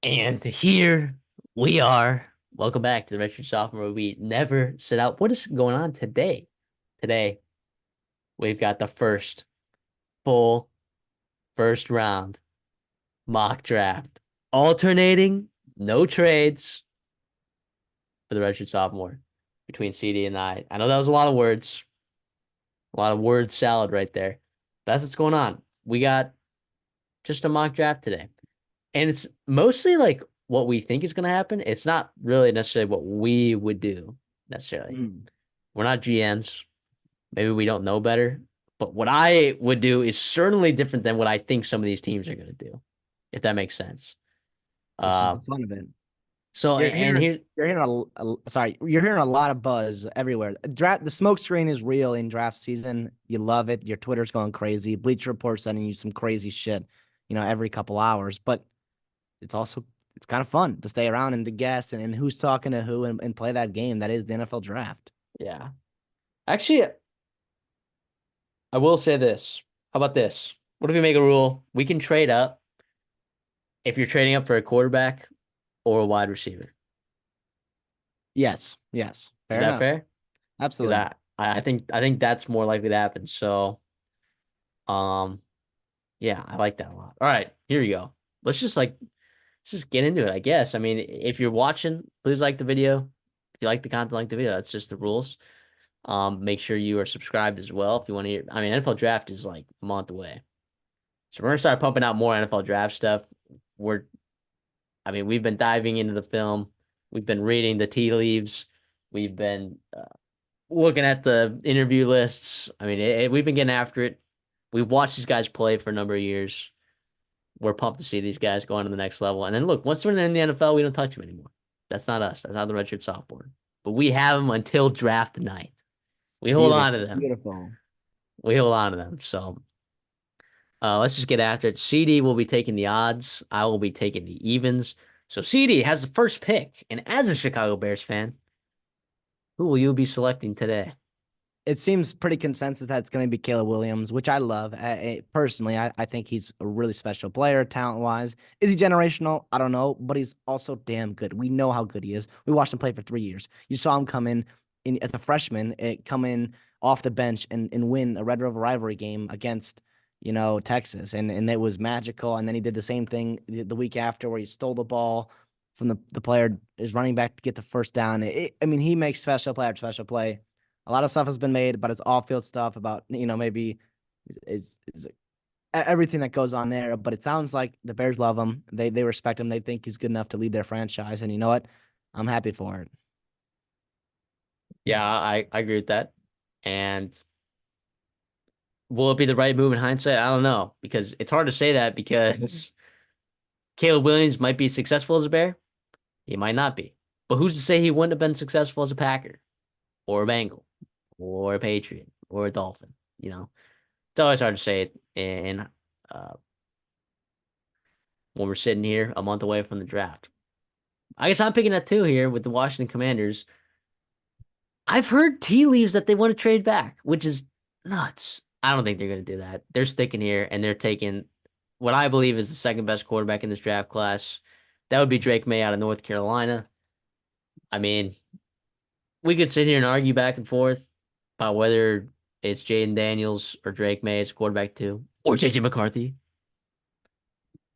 And here we are. Welcome back to the Redshirt Sophomore, where we never sit out. What is going on today? Today, we've got the full first round mock draft. Alternating, no trades for the Redshirt Sophomore between CD and I. I know that was a lot of word salad right there. That's what's going on. We got just a mock draft today. And it's mostly like what we think is going to happen. It's not really necessarily what we would do necessarily. Mm. We're not GMs. Maybe we don't know better. But what I would do is certainly different than what I think some of these teams are going to do, if that makes sense. Which is the Uh, fun of it. so You're and hearing here's you're hearing you're hearing a lot of buzz everywhere. Draft the smoke screen is real in draft season. You love it. Your Twitter's going crazy. Bleacher Report sending you some crazy shit, every couple hours. But it's also it's kind of fun to stay around and to guess and who's talking to who and play that game that is the NFL draft. yeah. Actually, I will say this. How about this? What if we make a rule? We can trade up if you're trading up for a quarterback or a wide receiver. Yes, yes. Is Fair that enough. fair? Because Absolutely. I think that's more likely to happen. So um yeah, I like that a lot. All right, here we go. Let's just get into it, I guess. I mean, if you're watching, please like the video. If you like the content, like the video. That's just the rules. Make sure you are subscribed as well if you want to hear. I mean, NFL draft is like a month away. So we're gonna start pumping out more NFL draft stuff. We're we've been diving into the film. We've been reading the tea leaves. We've been looking at the interview lists. We've been getting after it. We've watched these guys play for a number of years. We're pumped to see these guys going to the next level. And then look, once we're in the NFL, we don't touch them anymore. That's not us. That's not the Redshirt Sophomore. But we have them until draft night. We hold on to Beautiful. them. Beautiful. We hold on to them. So let's just get after it. CD will be taking the odds. I will be taking the evens. So CD has the first pick. And as a Chicago Bears fan, who will you be selecting today? It seems pretty consensus that it's going to be Caleb Williams, which I love. Personally, I think he's a really special player, talent wise. Is he generational? I don't know, but he's also damn good. We know how good he is. We watched him play for 3 years. You saw him come in as a freshman, come in off the bench and win a Red River rivalry game against Texas, and it was magical. And then he did the same thing the week after, where he stole the ball from the player, his running back, to get the first down. I mean, he makes special play after special play. A lot of stuff has been made about his off-field stuff, about maybe is everything that goes on there. But it sounds like the Bears love him. They respect him. They think he's good enough to lead their franchise. And you know what? I'm happy for it. Yeah, I agree with that. And will it be the right move in hindsight? I don't know because it's hard to say that because Caleb Williams might be successful as a Bear. He might not be. But who's to say he wouldn't have been successful as a Packer or a Bengal or a Patriot or a Dolphin? It's always hard to say it uh, when we're sitting here a month away from the draft. I guess I'm picking that too here with the Washington Commanders. I've heard tea leaves that they want to trade back, which is nuts. I don't think they're going to do that. They're sticking here and they're taking what I believe is the second best quarterback in this draft class. That would be Drake May out of North Carolina. I mean, we could sit here and argue back and forth about whether it's Jaden Daniels or Drake May as quarterback two, or JJ McCarthy.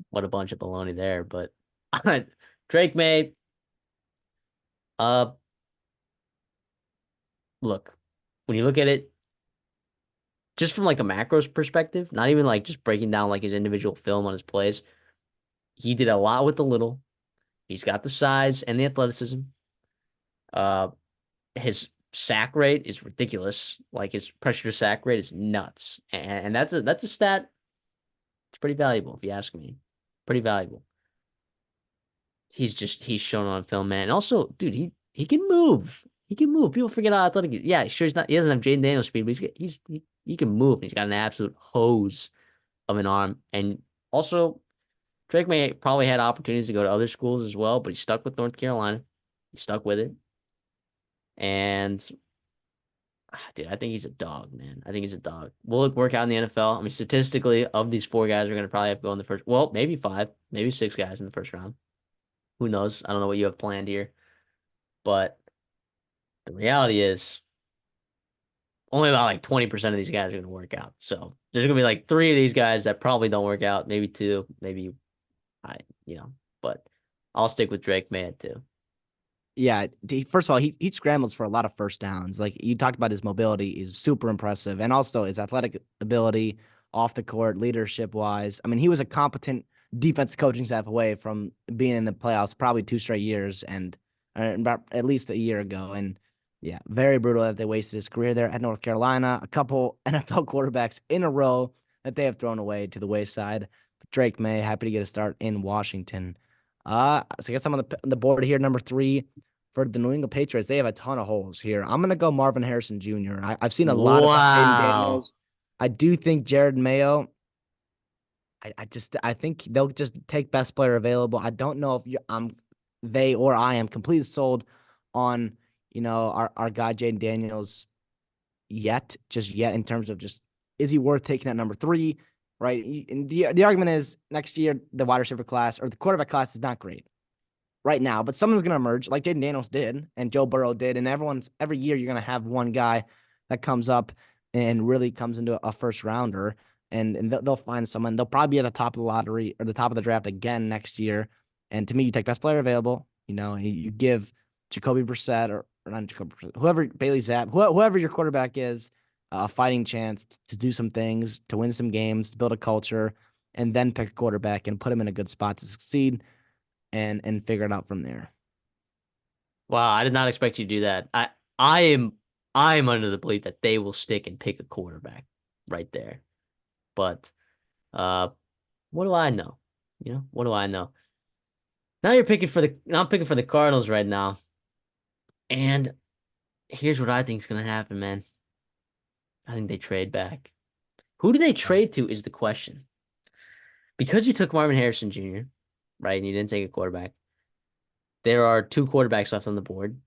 What a bunch of baloney there. But Drake May, uh, look, when you look at it, just from like a macros perspective, not even like just breaking down like his individual film on his plays, he did a lot with the little. He's got the size and the athleticism. Uh, his sack rate is ridiculous. Like his pressure to sack rate is nuts, and that's a stat. It's pretty valuable if you ask me. Pretty valuable. He's shown on film, man. And also, dude, he can move. He can move. People forget how athletic. Yeah, sure he's not. He doesn't have Jaden Daniels speed, but he can move. He's got an absolute hose of an arm. And also, Drake may probably had opportunities to go to other schools as well, but he stuck with North Carolina. He stuck with it. And dude, I think he's a dog, man. I think he's a dog. Will it work out in the NFL? I mean, statistically, of these four guys, are going to probably have to go in the first. Well, maybe five, maybe six guys in the first round. Who knows? I don't know what you have planned here, but the reality is only about like 20% of these guys are going to work out. So there's going to be like three of these guys that probably don't work out, maybe two, maybe I, you know, but I'll stick with Drake May at two. Yeah, first of all, he scrambles for a lot of first downs. Like you talked about, his mobility is super impressive, and also his athletic ability off the court, leadership wise. I mean, he was a competent defense coaching staff away from being in the playoffs probably 2 straight years, and about at least a year ago. And yeah, very brutal that they wasted his career there at North Carolina. A couple NFL quarterbacks in a row that they have thrown away to the wayside. But Drake May, happy to get a start in Washington. So I guess I'm on the board here, number three for the New England Patriots. They have a ton of holes here. I'm gonna go Marvin Harrison Jr. I've seen a lot about Jaden Wow. Daniels. I do think Jared Mayo. I think they'll just take best player available. I don't know if they or I am completely sold on our guy Jaden Daniels just yet in terms of just is he worth taking at number three, right? And the argument is next year the wide receiver class or the quarterback class is not great right now, but someone's going to emerge like Jaden Daniels did and Joe Burrow did. And every year you're going to have one guy that comes up and really comes into a first rounder, and they'll find someone. They'll probably be at the top of the lottery or the top of the draft again next year. And to me, you take best player available, you give Jacoby Brissett or not Jacoby Brissett, whoever Bailey Zapp, whoever your quarterback is, a fighting chance to do some things, to win some games, to build a culture, and then pick a quarterback and put him in a good spot to succeed and figure it out from there. Wow, I did not expect you to do that. I am under the belief that they will stick and pick a quarterback right there. But uh what do I know? What do I know? Now I'm picking for the Cardinals right now. And here's what I think is gonna happen, man. I think they trade back. Who do they trade to is the question. Because you took Marvin Harrison Jr., right, and you didn't take a quarterback, there are two quarterbacks left on the board.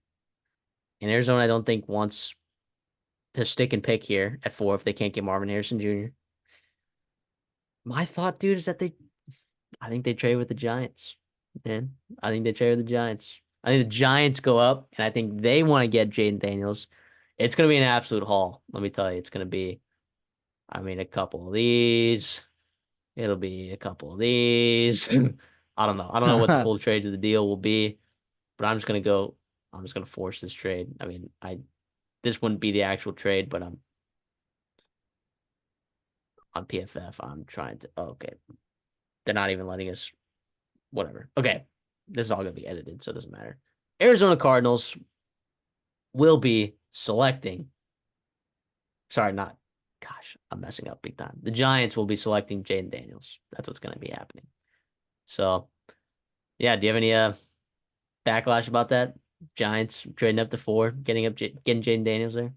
And Arizona, I don't think wants to stick and pick here at four if they can't get Marvin Harrison Jr. My thought, dude, is that I think they trade with the Giants. Man, I think they trade with the Giants. I think the Giants go up, and I think they want to get Jaden Daniels. It's going to be an absolute haul. Let me tell you, it's going to be, I mean, a couple of these. It'll be a couple of these. I don't know. I don't know what the full trade of the deal will be, but I'm just gonna force this trade. I mean, this wouldn't be the actual trade, but I'm on PFF. I'm trying to okay. They're not even letting us whatever. Okay. This is all gonna be edited, so it doesn't matter. Arizona Cardinals will be selecting. Sorry, not gosh, I'm messing up big time. The Giants will be selecting Jaden Daniels. That's what's gonna be happening. So yeah, do you have any backlash about that? Giants trading up to four, getting Jaden Daniels there.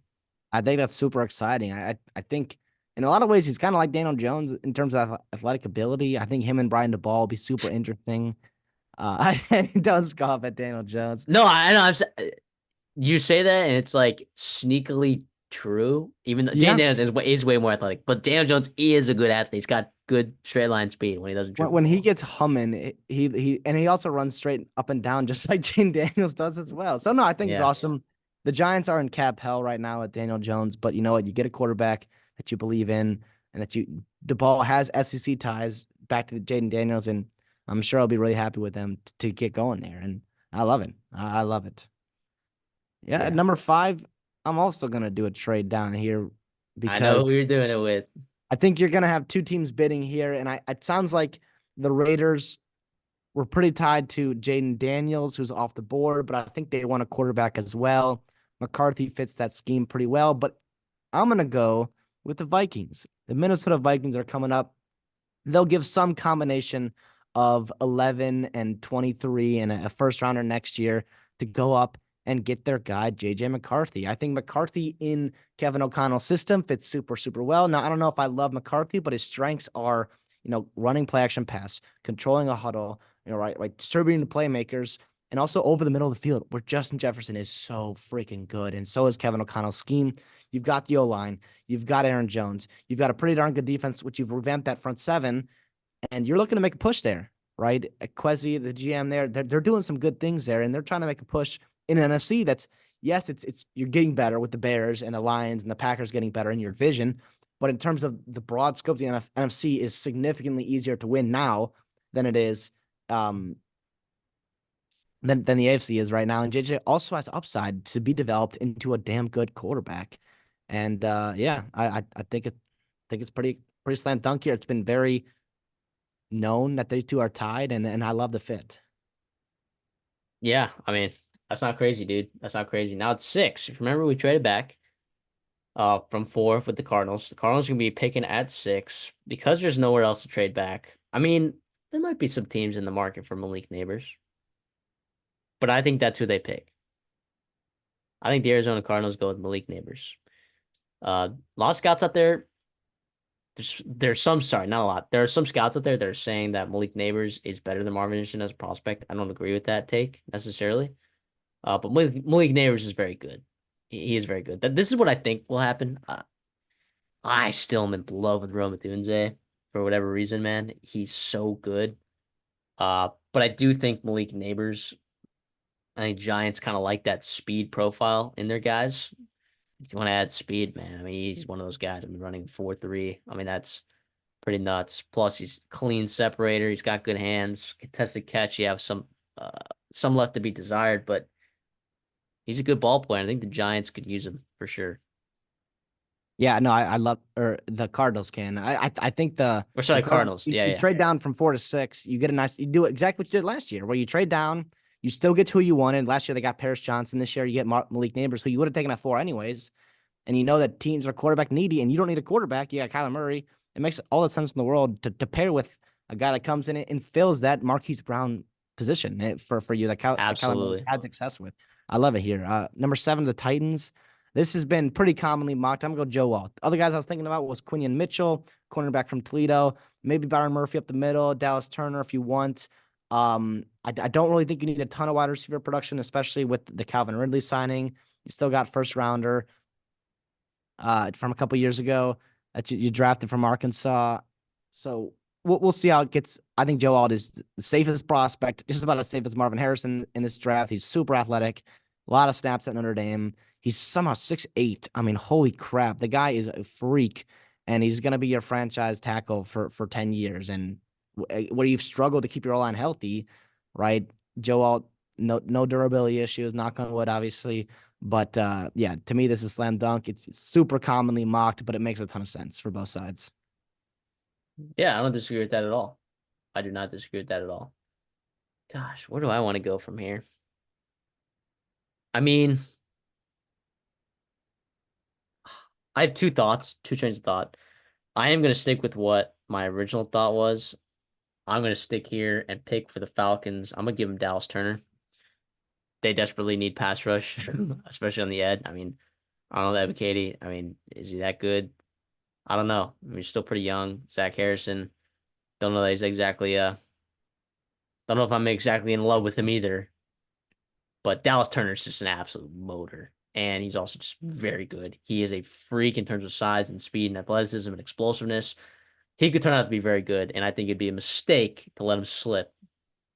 I think that's super exciting. I think in a lot of ways he's kind of like Daniel Jones in terms of athletic ability. I think him and Brian DeBall will be super interesting. I don't scoff at Daniel Jones. No, I know. You say that, and it's like sneakily true. Even though Jaden Yeah, Daniels is way more athletic, but Daniel Jones is a good athlete. He's got good straight line speed when he doesn't dribble when the he ball. gets humming, he also runs straight up and down just like Jane Daniels does as well. So no, I think it's Yeah, awesome. The Giants are in cap hell right now with Daniel Jones, but you know what? You get a quarterback that you believe in, and the ball has SEC ties back to Jaden Daniels, and I'm sure I'll be really happy with them to get going there. And I love it. I love it. Yeah, at yeah. number five, I'm also gonna do a trade down here I know because who you're doing it with. I think you're gonna have two teams bidding here, and it sounds like the Raiders were pretty tied to Jaden Daniels, who's off the board, but I think they want a quarterback as well. McCarthy fits that scheme pretty well, but I'm gonna go with the Vikings. The Minnesota Vikings are coming up. They'll give some combination of 11 and 23 and a first rounder next year to go up and get their guy, JJ McCarthy. I think McCarthy in Kevin O'Connell's system fits super, super well. Now, I don't know if I love McCarthy, but his strengths are, running play action pass, controlling a huddle, right, distributing the playmakers, and also over the middle of the field where Justin Jefferson is so freaking good. And so is Kevin O'Connell's scheme. You've got the O line, you've got Aaron Jones, you've got a pretty darn good defense, which you've revamped that front seven, and you're looking to make a push there. right? Quezi, the GM there, they're doing some good things there, and they're trying to make a push in an NFC that's yes, it's you're getting better with the Bears and the Lions and the Packers getting better in your division, but in terms of the broad scope, the NFC is significantly easier to win now than it is um than the AFC is right now. And JJ also has upside to be developed into a damn good quarterback. And yeah, I think it's pretty slam dunk here. It's been very known that these two are tied, and I love the fit. Yeah, I mean, that's not crazy, dude. That's not crazy. Now it's 6. If you remember, we traded back from 4 with the Cardinals. The Cardinals are gonna be picking at 6 because there's nowhere else to trade back. I mean, there might be some teams in the market for Malik Neighbors, but I think that's who they pick. I think the Arizona Cardinals go with Malik Neighbors. A lot of scouts out there. There's some, sorry, not a lot. There are some scouts out there that are saying that Malik Neighbors is better than Marvin Anderson as a prospect. I don't agree with that take necessarily. But Malik Neighbors is very good. He is very good. This is what I think will happen. I still am in love with Rome Odunze for whatever reason, man. He's so good. But I do think Malik Neighbors, I think Giants kind of like that speed profile in their guys. If you want to add speed, man, I mean, he's one of those guys. I mean, running 4.3. I mean, that's pretty nuts. Plus, he's clean separator. He's got good hands. Contested catch. You have uh, some left to be desired, but he's a good ball player. I think the Giants could use him for sure. Yeah, no, I love or the Cardinals can. I think Or the sorry, Cardinals Cardinals. Yeah, you yeah. trade down from 4 to 6, you get a nice you do exactly what you did last year, where you trade down, you still get who you wanted. Last year they got Paris Johnson. This year you get Malik Neighbors, who you would have taken at 4 anyways. And you know that teams are quarterback needy, and you don't need a quarterback. You got Kyler Murray. It makes all the sense in the world to pair with a guy that comes in and fills that Marquise Brown position for you that Kyler Murray Absolutely. had success with. I love it here. Number 7, the Titans. This has been pretty commonly mocked. I'm gonna go Joe Walt. Other guys I was thinking about was Quinion Mitchell, cornerback from Toledo. Maybe Byron Murphy up the middle, Dallas Turner if you want. I don't really think you need a ton of wide receiver production, especially with the Calvin Ridley signing. You still got first rounder from a couple years ago that you drafted from Arkansas. So we'll see how it gets. I think Joe Alt is the safest prospect, just about as safe as Marvin Harrison in this draft. He's super athletic, a lot of snaps at Notre Dame. He's somehow 6'8". I mean, holy crap. The guy is a freak, and he's going to be your franchise tackle for 10 years. And where you've struggled to keep your line healthy, right? Joe Alt, no durability issues, knock on wood, obviously. But yeah, to me, this is slam dunk. It's super commonly mocked, but it makes a ton of sense for both sides. Yeah, I don't disagree with that at all. I do not disagree with that at all. Gosh, where do I want to go from here? I mean, I have two thoughts, two trains of thought. I am going to stick with what my original thought was. I'm going to stick here and pick for the Falcons. I'm going to give them Dallas Turner. They desperately need pass rush, especially on the ed. I mean, Arnold Ebiketie, I mean, is he that good? I don't know. I mean, he's still pretty young. Zach Harrison, don't know that he's exactly don't know if I'm exactly in love with him either. But Dallas Turner's just an absolute motor. And he's also just very good. He is a freak in terms of size and speed and athleticism and explosiveness. He could turn out to be very good. And I think it'd be a mistake to let him slip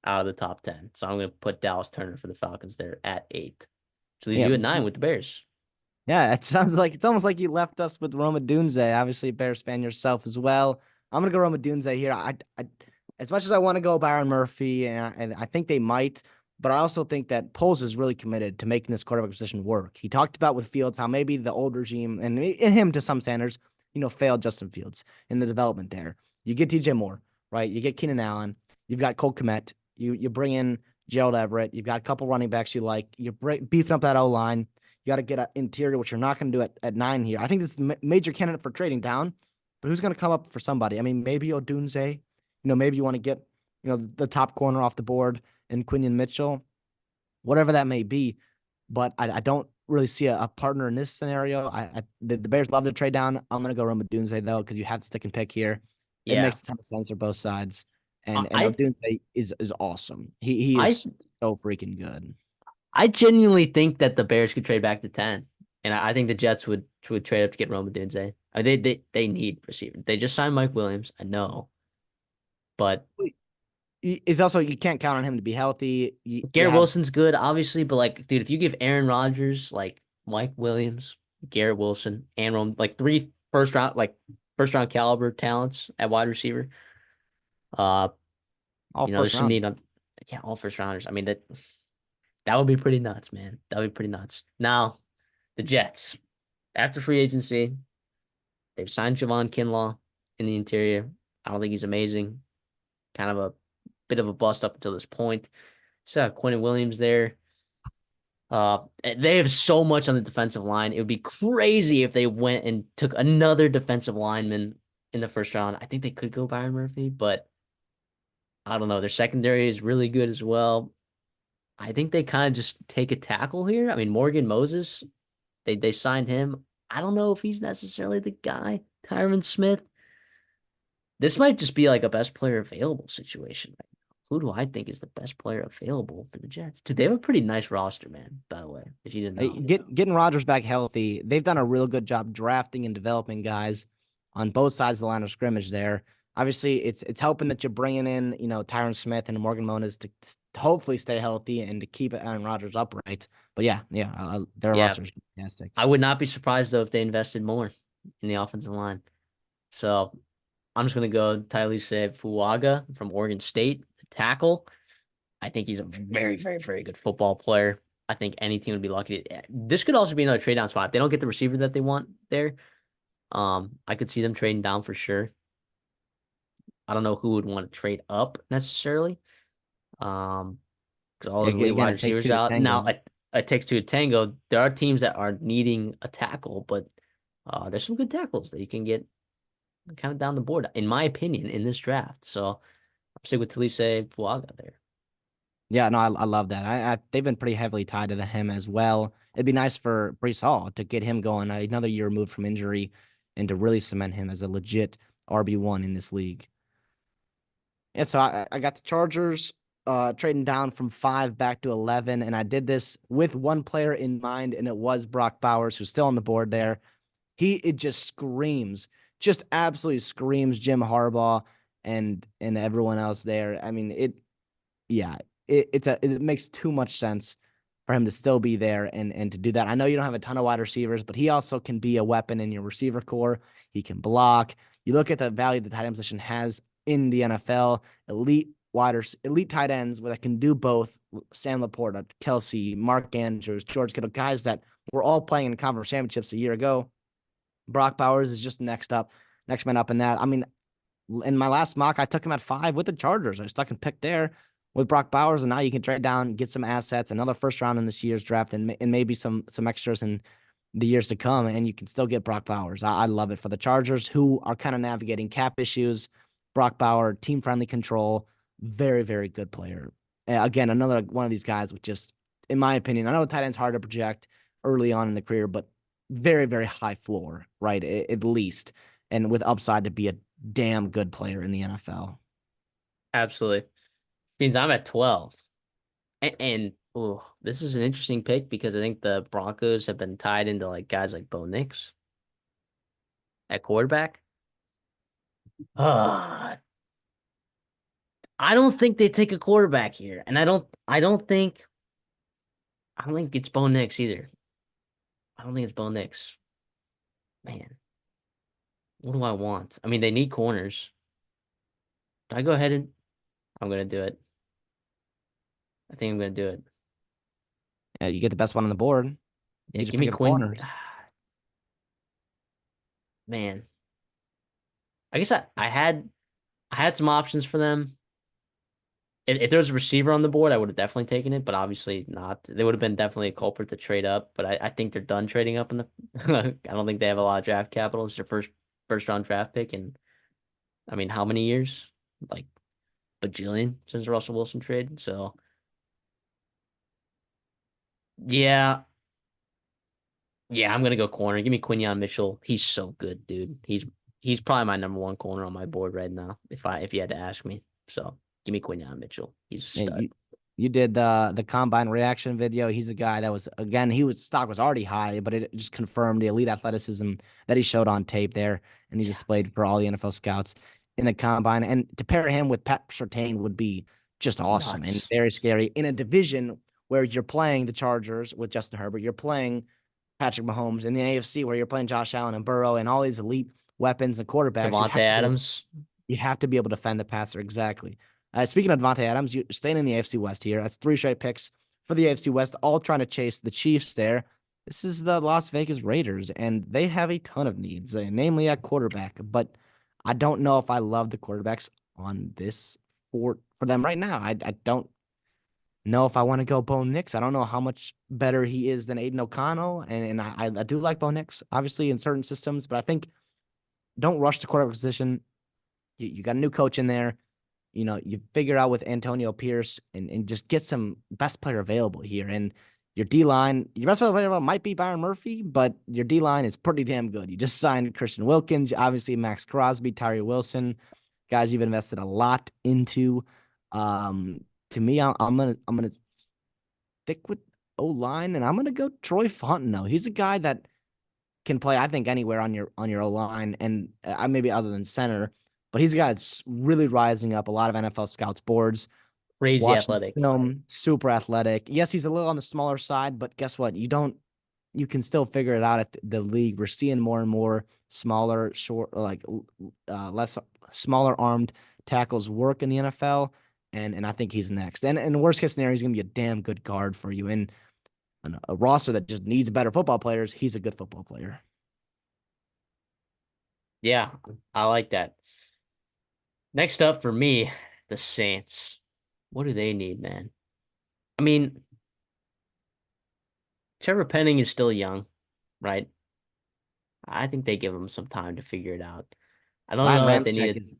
out of the top 10. So I'm going to put Dallas Turner for the Falcons there at 8. Which leaves Yeah, you at 9 with the Bears. yeah. It sounds like it's almost like you left us with Roma Dunze. Obviously, a Bears fan yourself as well. I'm gonna go Roma Dunze here. As much as I want to go Byron Murphy, and I think they might, but I also think that Poles is really committed to making this quarterback position work. He talked about with Fields how maybe the old regime and in him to some standards, failed Justin Fields in the development there. You get DJ Moore, right? You get Keenan Allen. You've got Cole Kmet. You bring in Gerald Everett. You've got a couple running backs you like. You're beefing up that O line. You got to get an interior, which you're not going to do at 9 here. I think this is a major candidate for trading down, but who's going to come up for somebody? I mean, maybe Odunze. Maybe you want to get, the top corner off the board and Quinion Mitchell, whatever that may be. But I don't really see a partner in this scenario. The Bears love to trade down. I'm going to go Roma Odunze, though, because you have to stick and pick here. It Yeah. makes a ton of sense for both sides. And I Odunze is awesome. He I is so freaking good. I genuinely think that the Bears could trade back to 10. And I think the Jets would trade up to get Rome Odunze. They need receiver. They just signed Mike Williams, I know. But It's also you can't count on him to be healthy. You Garrett have Wilson's good, obviously, but like, dude, if you give Aaron Rodgers, like Mike Williams, Garrett Wilson, and like three first round caliber talents at wide receiver, uh, all there's first some round. need on, yeah, all first rounders. I mean, that would be pretty nuts, man. That would be pretty nuts. Now, the Jets, after free agency, they've signed Javon Kinlaw in the interior. I don't think he's amazing. Kind of a bit of a bust up until this point. Still have Quentin Williams there. They have so much on the defensive line. It would be crazy if they went and took another defensive lineman in the first round. I think they could go Byron Murphy, but I don't know. Their secondary is really good as well. I think they kind of just take a tackle here. I mean, Morgan Moses, they signed him. I don't know if he's necessarily the guy. Tyron Smith. This might just be like a best player available situation right now. Who do I think is the best player available for the Jets? Dude, they have a pretty nice roster, man, by the way, if you didn't know. Getting Rodgers back healthy, they've done a real good job drafting and developing guys on both sides of the line of scrimmage there. Obviously, it's helping that you're bringing in, Tyron Smith and Morgan Moses to hopefully stay healthy and to keep Aaron Rodgers upright. But yeah, their Yeah, roster is fantastic. I would not be surprised though if they invested more in the offensive line. So I'm just gonna go Tyrese Fuaga from Oregon State, the tackle. I think he's a very, very, very good football player. I think any team would be lucky. This could also be another trade down spot. If they don't get the receiver that they want there, I could see them trading down for sure. I don't know who would want to trade up necessarily. Um, because all Yeah, those elite again, wide it takes receivers two to out. Now, tango. it takes two to tango. There are teams that are needing a tackle, but there's some good tackles that you can get kind of down the board, in my opinion, in this draft. So I'm sticking with Talise Fuaga there. Yeah, no, I love that. They've been pretty heavily tied to him as well. It'd be nice for Brees Hall to get him going another year removed from injury and to really cement him as a legit RB1 in this league. Yeah, so I got the Chargers trading down from 5 back to 11, and I did this with one player in mind, and it was Brock Bowers, who's still on the board there. It just screams, just absolutely screams Jim Harbaugh and everyone else there. I mean, yeah, it makes too much sense for him to still be there and to do that. I know you don't have a ton of wide receivers, but he also can be a weapon in your receiver core. He can block. You look at the value the tight end position has in the NFL, elite tight ends that can do both. Sam Laporta, Kelsey, Mark Andrews, George Kittle, guys that were all playing in conference championships a year ago. Brock Bowers is just next man up in that. I mean, in my last mock, I took him at 5 with the Chargers. I stuck and picked there with Brock Bowers, and now you can trade down, get some assets, another first round in this year's draft, and maybe some extras in the years to come, and you can still get Brock Bowers. I love it for the Chargers, who are kind of navigating cap issues. Brock Bauer, team friendly control, very very good player. Again, another one of these guys with just, in my opinion, I know the tight end's hard to project early on in the career, but very very high floor, right? At least, and with upside to be a damn good player in the NFL. Absolutely. Means I'm at 12. This is an interesting pick because I think the Broncos have been tied into like guys like Bo Nix at quarterback. Uh, I don't think they take a quarterback here. And I don't think it's Bo Nix either. I don't think it's Bo Nix. Man, what do I want? I mean, they need corners. Do I go ahead and I'm gonna do it. I think I'm gonna do it. Yeah, you get the best one on the board. Yeah, You just give pick me up Quinn. corners. Man, I guess I had some options for them. If there was a receiver on the board, I would have definitely taken it, but obviously not. They would have been definitely a culprit to trade up, but I think they're done trading up in the I don't think they have a lot of draft capital. It's their first round draft pick, and I mean how many years? Like bajillion since the Russell Wilson trade. So yeah, yeah, I'm gonna go corner. Give me Quinyon Mitchell. He's so good, dude. He's probably my number one corner on my board right now, if you had to ask me. So give me Quinyon Mitchell. He's a Yeah, stud. you did the combine reaction video. He's a guy that was, again, stock was already high, but it just confirmed the elite athleticism that he showed on tape there, and he Yeah. displayed for all the NFL scouts. in the combine. And to pair him with Pat Surtain would be just awesome and Nuts. very scary in a division where you're playing the Chargers with Justin Herbert, you're playing Patrick Mahomes in the AFC where you're playing Josh Allen and Burrow and all these elite weapons and quarterbacks. Devontae Adams. You have to be able to defend the passer exactly. Speaking of Devontae Adams, you staying in the AFC West here. That's three straight picks for the AFC West, all trying to chase the Chiefs there. This is the Las Vegas Raiders, and they have a ton of needs, namely at quarterback. But I don't know if I love the quarterbacks on this for them right now. I don't know if I want to go Bo Nix. I don't know how much better he is than Aiden O'Connell, and I do like Bo Nix, obviously in certain systems, but I think don't rush the quarterback position. You got a new coach in there. You figure out with Antonio Pierce and just get some best player available here. And your D line, your best player available might be Byron Murphy, but your D line is pretty damn good. You just signed Christian Wilkins, obviously Max Crosby, Tyree Wilson, guys you've invested a lot into. Um, to me, I'm gonna stick with O line, and I'm gonna go Troy Fontenot. He's a guy that can play, I think, anywhere on your O line, and maybe other than center. But he's a guy that's really rising up a lot of NFL scouts boards. Crazy Watching athletic. film, super athletic. Yes, he's a little on the smaller side, but guess what? You can still figure it out at the league. We're seeing more and more smaller, short, like less smaller armed tackles work in the NFL, and I think he's next. And in the worst case scenario, he's gonna be a damn good guard for you. In a roster that just needs better football players, he's a good football player. Yeah, I like that. Next up for me, the Saints. What do they need, man? I mean, Trevor Penning is still young, right? I think they give him some time to figure it out. I don't Ryan know that they Ramczyk needed. is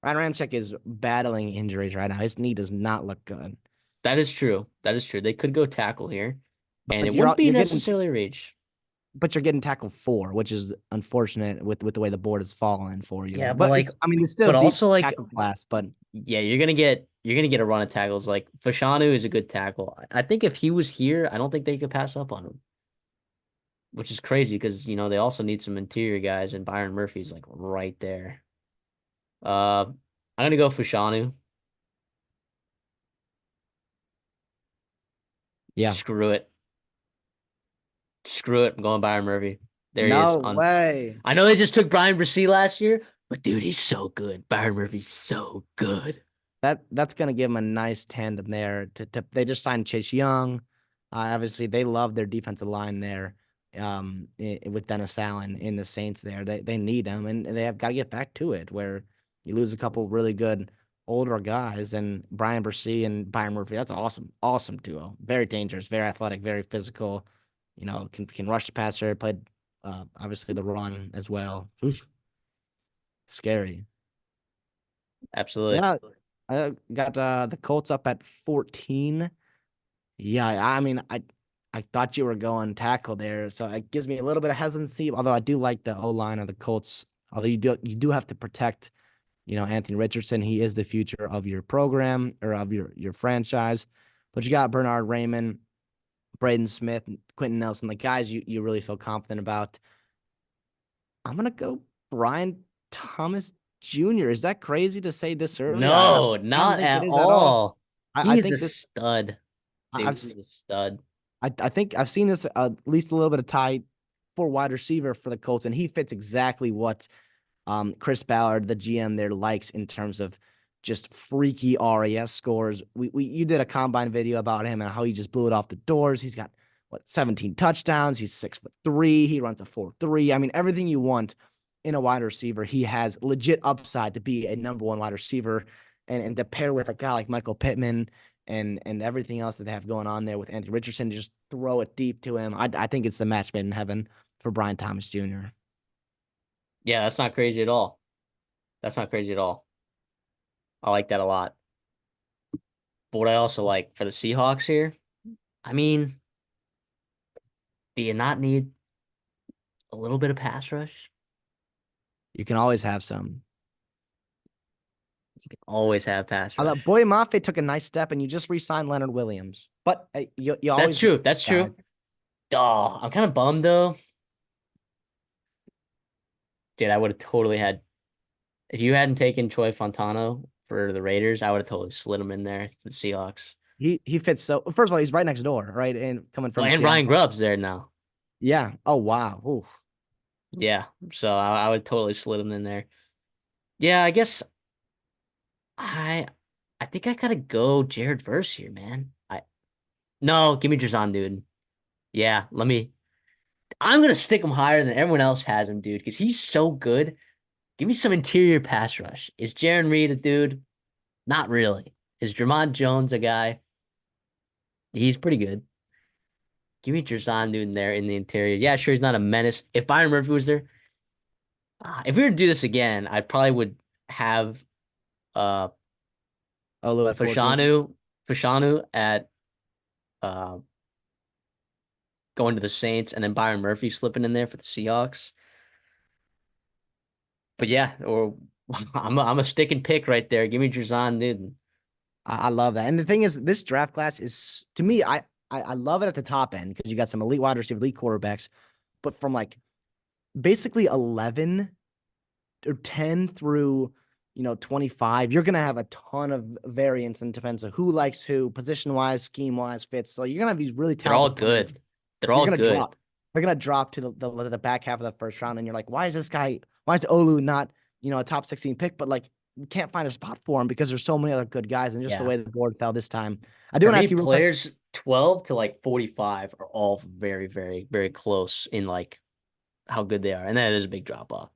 Ryan Ramczyk is battling injuries right now. His knee does not look good. That is true. That is true. They could go tackle here, and But it wouldn't be you're getting necessarily reach. but you're getting tackled four, which is unfortunate with the way the board has fallen for you. Yeah, but But like, it's I mean it's still a but deep also like, tackle class, but yeah, you're gonna get a run of tackles. Like Fashanu is a good tackle. I think if he was here, I don't think they could pass up on him, which is crazy because they also need some interior guys, and Byron Murphy's like right there. I'm gonna go Fashanu. yeah. Screw it. Screw it. I'm going Byron Murphy. There he is. No On. way. I know they just took Brian Bresee last year, but dude, he's so good. Byron Murphy's so good. That's gonna give them a nice tandem there. To they just signed Chase Young. Obviously, they love their defensive line there. With Dennis Allen in the Saints there, they need him, and they have got to get back to it. Where you lose a couple really good older guys, and Brian Bresee and Byron Murphy. That's awesome, awesome duo. Very dangerous, very athletic, very physical. Can rush the passer. Played obviously the run as well. Oof, scary. Absolutely. Yeah, I got the Colts up at 14. Yeah, I mean, I thought you were going tackle there, so it gives me a little bit of hesitancy. Although I do like the O line of the Colts. Although you do have to protect, Anthony Richardson. He is the future of your program or of your franchise. But you got Bernard Raymond, Braden Smith, Quentin Nelson, the guys you really feel confident about. I'm gonna go Brian Thomas Jr. Is that crazy to say this early? No, I don't not think it at is at all. all. I He is a think this. stud, dude. I've He's a stud. I think I've seen this at least a little bit of tight for wide receiver for the Colts, and he fits exactly what Chris Ballard, the GM there, likes in terms of just freaky RAS scores. You did a combine video about him and how he just blew it off the doors. He's got 17 touchdowns. He's 6'3". He runs a 4.3. I mean, everything you want in a wide receiver. He has legit upside to be a number one wide receiver, and to pair with a guy like Michael Pittman and everything else that they have going on there with Anthony Richardson, just throw it deep to him. I think it's the match made in heaven for Brian Thomas Jr. Yeah, that's not crazy at all. That's not crazy at all. I like that a lot. But what I also like for the Seahawks here, I mean, do you not need a little bit of pass rush? You can always have some. You can always have pass I rush. thought Boy Mafe took a nice step, and you just re-signed Leonard Williams. But you That's always need true. That's guys. true. Oh, I'm kind of bummed though. Dude, I would have totally had. If you hadn't taken Troy Fontano for the Raiders, I would have totally slid him in there for the Seahawks. He fits so. First of all, he's right next door, right, and coming Oh, from and Ryan Seattle. Grubb's there now. Yeah. Oh wow. Ooh. Yeah, so I would totally slid him in there. Yeah, I guess I I think I gotta go Jared Verse here, man. I No, give me Drazan, dude. Yeah, let me. I'm gonna stick him higher than everyone else has him, dude, because he's so good. Give me some interior pass rush. Is Jaron Reed a dude? Not really. Is Jermont Jones a guy? He's pretty good. Give me Drazan, dude, in there in the interior. Yeah, sure, he's not a menace. If Byron Murphy was there, if we were to do this again, I probably would have uh Olu at 14. Fashanu Fashanu at uh going to the Saints, and then Byron Murphy slipping in there for the Seahawks. But yeah, or I'm a stick and pick right there. Give me Drazan Newton. I love that. And the thing is, this draft class is to me, I love it at the top end because you got some elite wide receiver, elite quarterbacks, but from like basically 11 or 10 through 25, you're gonna have a ton of variance and depends on who likes who, position wise, scheme wise, fits. So you're gonna have these really They're all talented players. good. They're You're all gonna good. drop. They're gonna drop to the back half of the first round, and you're like, why is this guy? Why is Olu not a top 16 pick? But like, we can't find a spot for him because there's so many other good guys, and just the Yeah. way the board fell this time. I do For want to me, ask you real quick. players 12 to like 45 are all very, very, very close in like how good they are. And then there's a big drop off.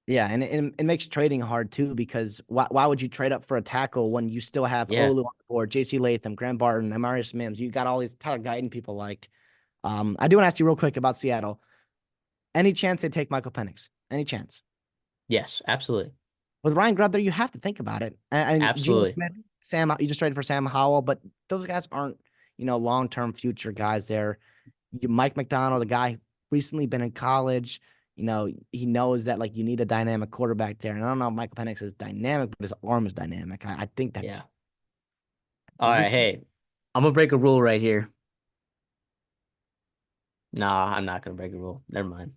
Yeah, and it makes trading hard too because why would you trade up for a tackle when you still have Yeah. Olu on the board, J.C. Latham, Graham Barton, Amarius Mims? You got all these Tyler Guyton people like. I do want to ask you real quick about Seattle. Any chance they take Michael Penix? Any chance? Yes, absolutely. With Ryan Grubb there, you have to think about it. And Geno Absolutely. Smith, you just traded for Sam Howell, but those guys aren't, long term future guys there. Mike McDonald, the guy recently been in college, he knows that like you need a dynamic quarterback there. And I don't know if Michael Penix is dynamic, but his arm is dynamic. I think that's Yeah. All is he right. Hey, I'm gonna break a rule right here. Nah, I'm not gonna break a rule. Never mind.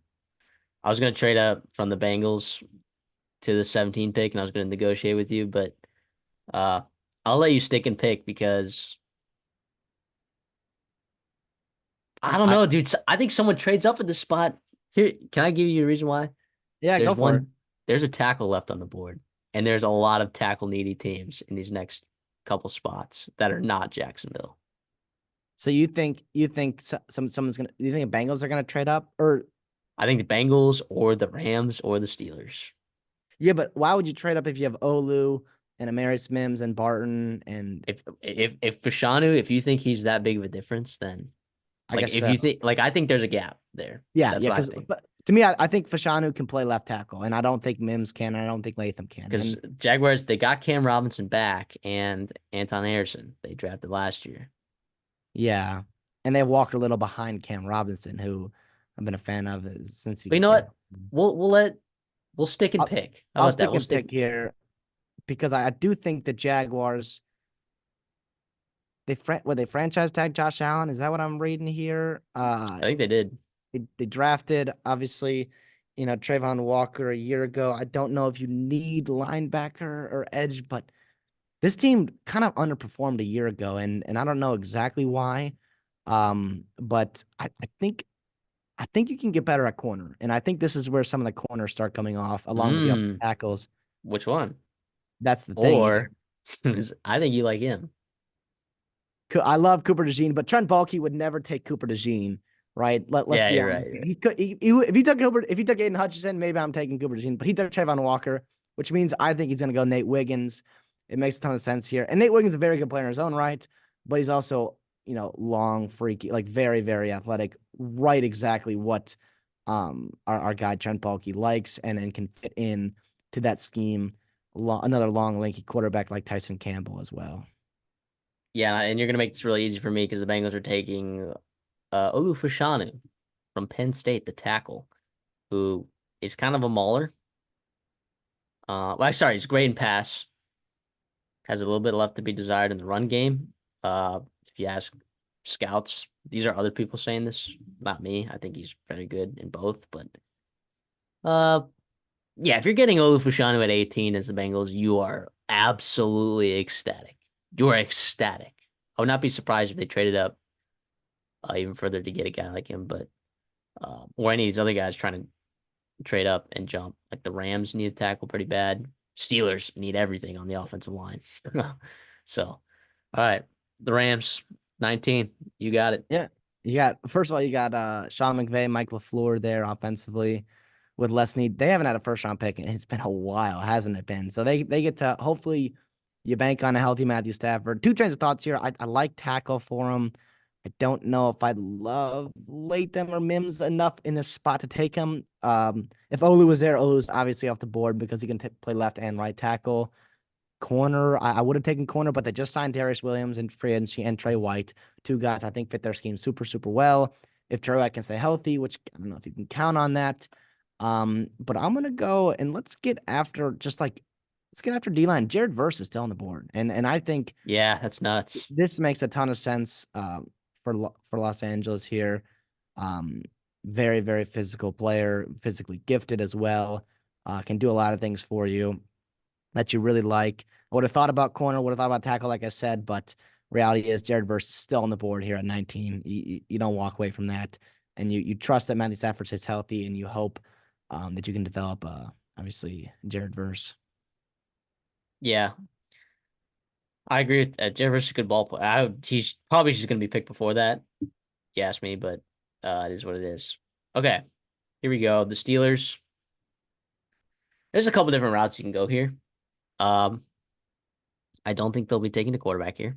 I was gonna trade up from the Bengals to the 17 pick and I was gonna negotiate with you, but uh I'll let you stick and pick because I don't I know, dude. I think someone trades up at this spot. Here, can I give you a reason why? yeah, go There's for it. one, there's a tackle left on the board, and there's a lot of tackle needy teams in these next couple spots that are not Jacksonville. So you think someone's gonna you think the Bengals are gonna trade up? Or I think the Bengals or the Rams or the Steelers. yeah, but why would you trade up if you have Olu and Amarius Mims and Barton and If Fashanu, if you think he's that big of a difference, then I like guess if so. you think like I think there's a gap there. Yeah, That's yeah, what I because think. to me, I think Fashanu can play left tackle, and I don't think Mims can, and I don't think Latham can. Because And Jaguars, they got Cam Robinson back and Anton Harrison they drafted last year. yeah, and they walked a little behind Cam Robinson, who I've been a fan of since But he you know stayed. what? We'll stick and I'll, pick. How I'll about that? stick We'll and stick. pick here because I do think the Jaguars they franchise tag Josh Allen. Is that what I'm reading here? I think they did. They drafted obviously, Trayvon Walker a year ago. I don't know if you need linebacker or edge, but this team kind of underperformed a year ago, and I don't know exactly why. But I think you can get better at corner, and I think this is where some of the corners start coming off, along with the other Mm, tackles. which one? That's the thing. Or I think you like him. I love Cooper DeJean, but Trent Baalke would never take Cooper DeJean, right? Let's Yeah, be you're right. honest. You're right. He could if he took Aiden Hutchinson, maybe I'm taking Cooper DeJean, but he took Trayvon Walker, which means I think he's gonna go Nate Wiggins. It makes a ton of sense here. And Nate Wiggins is a very good player in his own right, but he's also, long, freaky, like very, very athletic, right? Exactly what our guy Trent Baalke likes and can fit in to that scheme. Another long, lanky quarterback like Tyson Campbell as well. Yeah, and you're gonna make this really easy for me because the Bengals are taking Olu Fashanu from Penn State, the tackle, who is kind of a mauler. Well, sorry, he's great in pass. Has a little bit left to be desired in the run game. If you ask scouts, these are other people saying this, not me. I think he's very good in both, but uh, Yeah, if you're getting Olufushanu at 18 as the Bengals, you are absolutely ecstatic. You are ecstatic. I would not be surprised if they traded up even further to get a guy like him, but or any of these other guys trying to trade up and jump. Like the Rams need a tackle pretty bad. Steelers need everything on the offensive line. So, all right, the Rams 19. You got it. Yeah. You got first of all, you got Sean McVay, Mike LaFleur there offensively with less need. They haven't had a first round pick, and it's been a while, hasn't it been? So they get to hopefully you bank on a healthy Matthew Stafford. Two trains of thoughts here. I like tackle for him. I don't know if I'd love Latham or Mims enough in this spot to take him. If Olu was there, Olu's obviously off the board because he can play left and right tackle. Corner, I would have taken corner, but they just signed Darius Williams and free agency and Trey White, two guys I think fit their scheme super, super well. If Trey White can stay healthy, which I don't know if you can count on that. But I'm gonna go and let's get after D line. Jared Verse is still on the board, and I think Yeah, that's nuts. this makes a ton of sense for Los Angeles here. Um, very, very physical player, physically gifted as well. Can do a lot of things for you that you really like. I would have thought about corner, would have thought about tackle, like I said, but reality is Jared Verse is still on the board here at 19. You don't walk away from that, and you trust that Matthew Stafford stays healthy, and you hope that you can develop, obviously, Jared Verse. Yeah, I agree with that. Jefferson's a good ball player. He's probably just going to be picked before that. You ask me, but it is what it is. Okay, here we go. The Steelers. There's a couple different routes you can go here. Um, I don't think they'll be taking the quarterback here.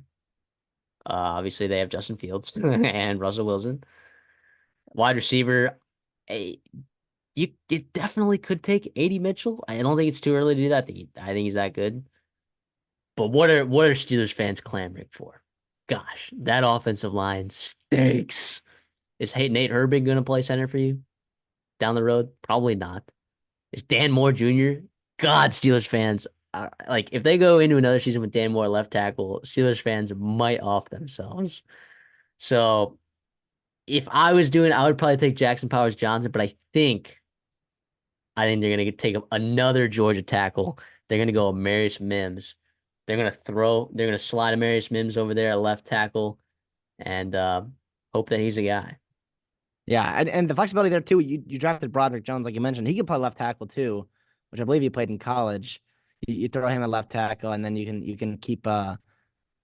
Obviously, they have Justin Fields and Russell Wilson. Wide receiver, a you definitely could take 80 Mitchell. I don't think it's too early to do that. I think he's that good. But what are Steelers fans clamoring for? Gosh, that offensive line stinks. Is Nate Herbig going to play center for you down the road? Probably not. Is Dan Moore Jr.? God, Steelers fans, like if they go into another season with Dan Moore left tackle, Steelers fans might off themselves. So if I was doing, I would probably take Jackson Powers Johnson, but I think they're gonna take another Georgia tackle. They're gonna go Amarius Mims. They're gonna slide Amarius Mims over there at left tackle and hope that he's a guy. Yeah, and the flexibility there too. You drafted Broderick Jones, like you mentioned. He can play left tackle too, which I believe he played in college. You throw him at left tackle, and then you can keep our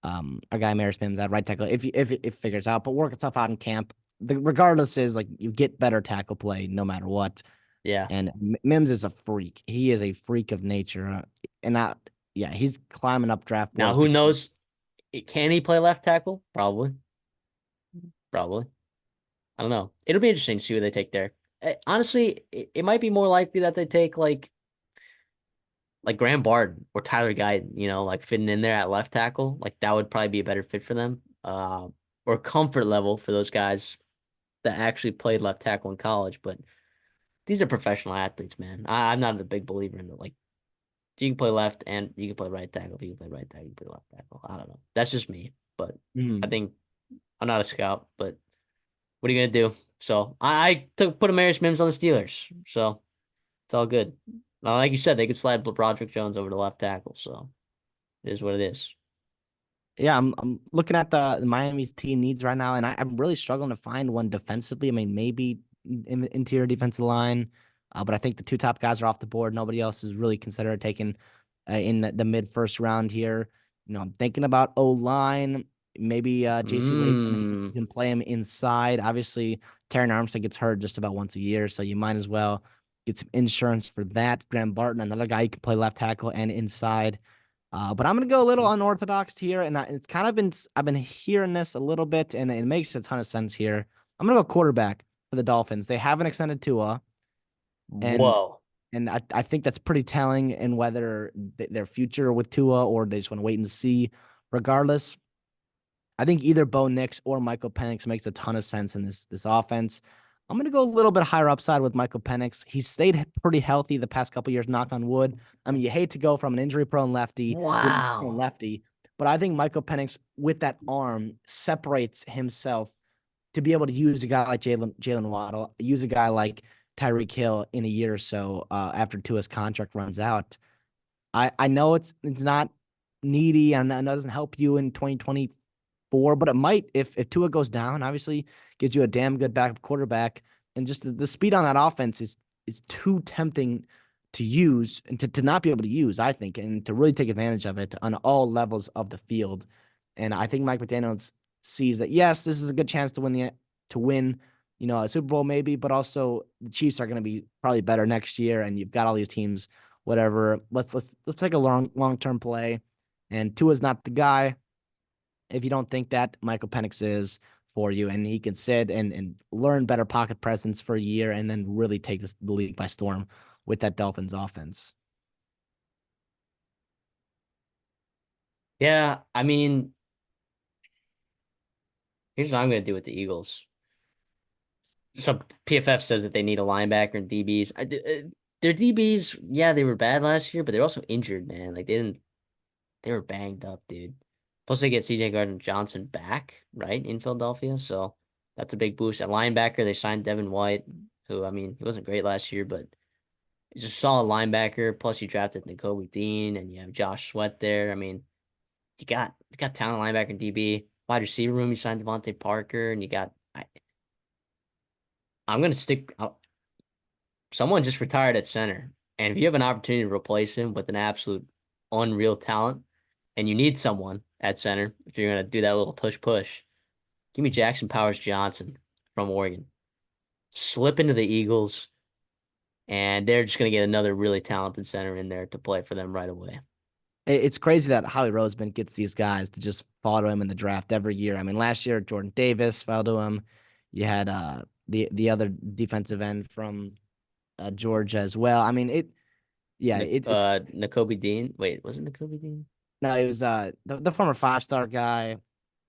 guy Maris Mims at right tackle if it figures out, but work itself out in camp. Regardless is like you get better tackle play no matter what. Yeah. And Mims is a freak. He is a freak of nature, and not yeah, he's climbing up draft Now boards who because knows? Can he play left tackle? Probably. Probably. I don't know. It'll be interesting to see who they take there. Honestly, it might be more likely that they take like Graham Barton or Tyler Guyton, like fitting in there at left tackle. Like that would probably be a better fit for them. Or comfort level for those guys that actually played left tackle in college. But these are professional athletes, man. I'm not a big believer in the like you can play left and you can play right tackle. You can play right tackle, you can play left tackle. I don't know. That's just me. But I Mhm. think I'm not a scout, but what are you gonna do? So I took put Amarius Mims on the Steelers. So it's all good. Like you said, they could slide Broderick Jones over to left tackle. So it is what it is. Yeah, I'm looking at the Miami's team needs right now, and I'm really struggling to find one defensively. I mean, maybe interior defensive line, but I think the two top guys are off the board. Nobody else is really considered taking in the mid first round here. I'm thinking about O line, maybe J.C. Latham. Mm. You can play him inside. Obviously, Terran Armstead gets hurt just about once a year, so you might as well get some insurance for that. Graham Barton, another guy you can play left tackle and inside. But I'm gonna go a little unorthodox here, and it's kind of been I've been hearing this a little bit, and it makes a ton of sense here. I'm gonna go quarterback for the Dolphins. They haven't extended Tua, and Whoa. I think that's pretty telling in whether their future with Tua or they just want to wait and see. Regardless, I think either Bo Nix or Michael Penix makes a ton of sense in this offense. I'm going to go a little bit higher upside with Michael Penix. He's stayed pretty healthy the past couple years, knock on wood. I mean, you hate to go from an injury-prone lefty to an injury-prone Wow. lefty, but I think Michael Penix, with that arm, separates himself to be able to use a guy like Jalen Waddle, use a guy like Tyreek Hill in a year or so after Tua's contract runs out. I know it's not needy and that doesn't help you in 2024, but it might if Tua goes down. Obviously, gives you a damn good backup quarterback, and just the speed on that offense is too tempting to use and to not be able to use, I think, and to really take advantage of it on all levels of the field. And I think Mike McDaniel sees that yes, this is a good chance to win, a Super Bowl maybe, but also the Chiefs are going to be probably better next year, and you've got all these teams. Whatever. Let's take a long-term play. And Tua's not the guy. If you don't think that, Michael Penix is for you, and he can sit and learn better pocket presence for a year, and then really take the league by storm with that Dolphins offense. Yeah, I mean, here's what I'm going to do with the Eagles. So PFF says that they need a linebacker and DBs. Their DBs, yeah, they were bad last year, but they're also injured, man. Like they were banged up, dude. Plus they get CJ Gardner-Johnson back, right, in Philadelphia. So that's a big boost. At linebacker, they signed Devin White, who, I mean, he wasn't great last year, but he's a solid linebacker. Plus you drafted Nakobe Dean and you have Josh Sweat there. I mean, you got talent linebacker and DB. Wide receiver room, you signed Devontae Parker, and you got I'm gonna stick. Someone just retired at center, and if you have an opportunity to replace him with an absolute unreal talent, and you need someone at center, if you're gonna do that little tush push, give me Jackson Powers Johnson from Oregon. Slip into the Eagles, and they're just gonna get another really talented center in there to play for them right away. It's crazy that Howie Roseman gets these guys to just fall to him in the draft every year. I mean, last year Jordan Davis fell to him. You had the other defensive end from Georgia as well. I mean, it's Nakobe Dean. Wait, was it Nakobe Dean? no, it was the former 5-star guy,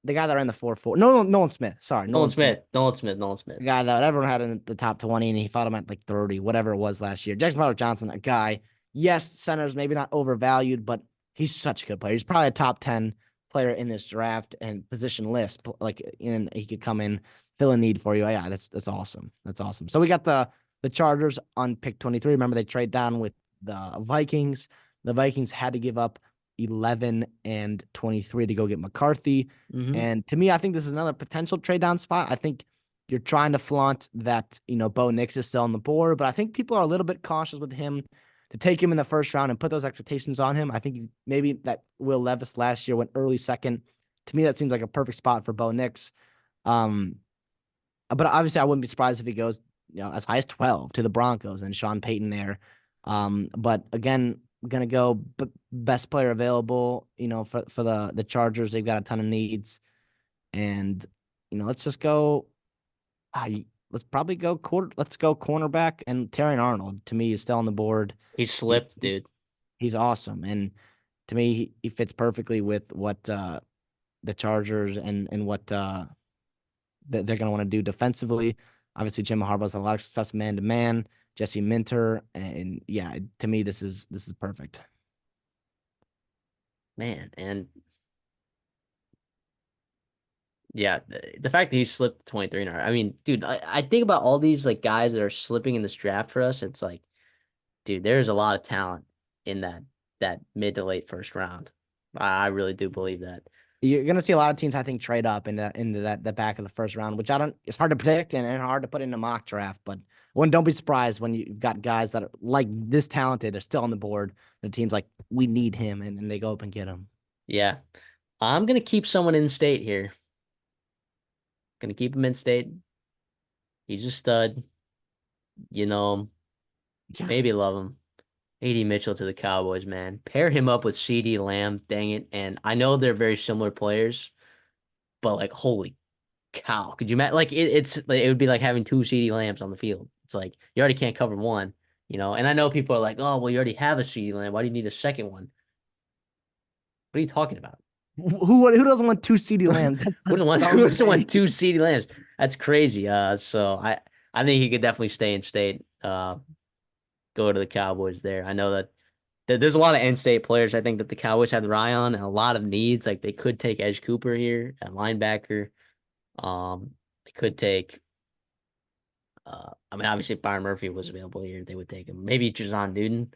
the guy that ran the 4-4. No, Nolan Smith. Sorry, Nolan Nolan Smith. Smith. Nolan Smith. Nolan Smith. The guy that everyone had in the top 20, and he fought him at like 30, whatever it was last year. Jackson Powers Johnson, a guy, yes, center's maybe not overvalued, but he's such a good player. He's probably a top 10 player in this draft and position list. Like, and he could come in, fill a need for you. Yeah, that's awesome. That's awesome. So we got the Chargers on pick 23. Remember, they trade down with the Vikings. The Vikings had to give up 11 and 23 to go get McCarthy. Mm-hmm. And to me, I think this is another potential trade down spot. I think you're trying to flaunt that, Bo Nix is still on the board, but I think people are a little bit cautious with him to take him in the first round and put those expectations on him. I think maybe that Will Levis last year went early second. To me, that seems like a perfect spot for Bo Nix. But obviously, I wouldn't be surprised if he goes, as high as 12 to the Broncos and Sean Payton there. But again, gonna go best player available. For the Chargers, they've got a ton of needs, and let's just go. Let's probably go Let's go cornerback, and Terrion Arnold to me is still on the board. He He, slipped, dude. he's awesome, and to me he fits perfectly with what the Chargers and what that they're going to want to do defensively. Obviously, Jim Harbaugh's had a lot of success man to man. Jesse Minter, and yeah, to me, this is perfect. Man, and yeah, the fact that he slipped 23 in our, I mean, dude, I think about all these like guys that are slipping in this draft for us. It's like, dude, there's a lot of talent in that mid to late first round. I really do believe that. You're going to see a lot of teams, I think, trade up into that the back of the first round, which I don't. It's hard to predict and hard to put in a mock draft. But don't be surprised when you've got guys that are like this talented are still on the board. The team's like, we need him, and they go up and get him. Yeah, I'm gonna keep someone in state here. Gonna keep him in state. He's a stud. You know, Yeah, maybe love him. AD Mitchell to the Cowboys, man. Pair him up with CD Lamb, dang it. And I know they're very similar players, but like, holy cow. Could you imagine? Like, it's like, it would be like having two CD Lambs on the field. It's like, you already can't cover one. And I know people are like, oh, well, you already have a CD Lamb. Why do you need a second one? What are you talking about? who doesn't want two CD Lambs? That's a Who dumb doesn't want thing. two CD Lambs? That's crazy. So I think he could definitely stay in state. Go to the Cowboys there. I know that there's a lot of in-state players I think that the Cowboys have their eye on and a lot of needs. Like they could take Edge Cooper here at linebacker. They could take I mean, obviously, if Byron Murphy was available here, they would take him. Maybe Jason Newton.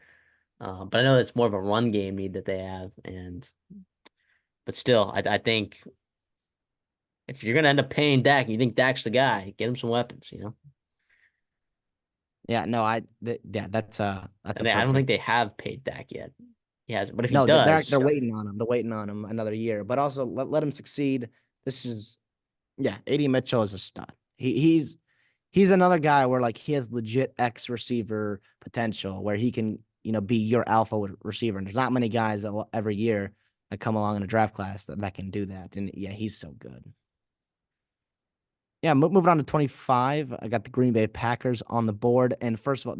But I know that's more of a run game need that they have. But still, I think if you're gonna end up paying Dak, and you think Dak's the guy, get him some weapons. Yeah, no, yeah, that's a And I don't think perfect. they have paid Dak yet. He hasn't. But if he No, they're does, waiting on him. They're waiting on him another year, but also let him succeed. This is Yeah, AD Mitchell is a stud. He's another guy where like he has legit X receiver potential where he can, be your alpha receiver. And there's not many guys every year that come along in a draft class that can do that. And yeah, he's so good. Yeah, moving on to 25. I got the Green Bay Packers on the board. And first of all,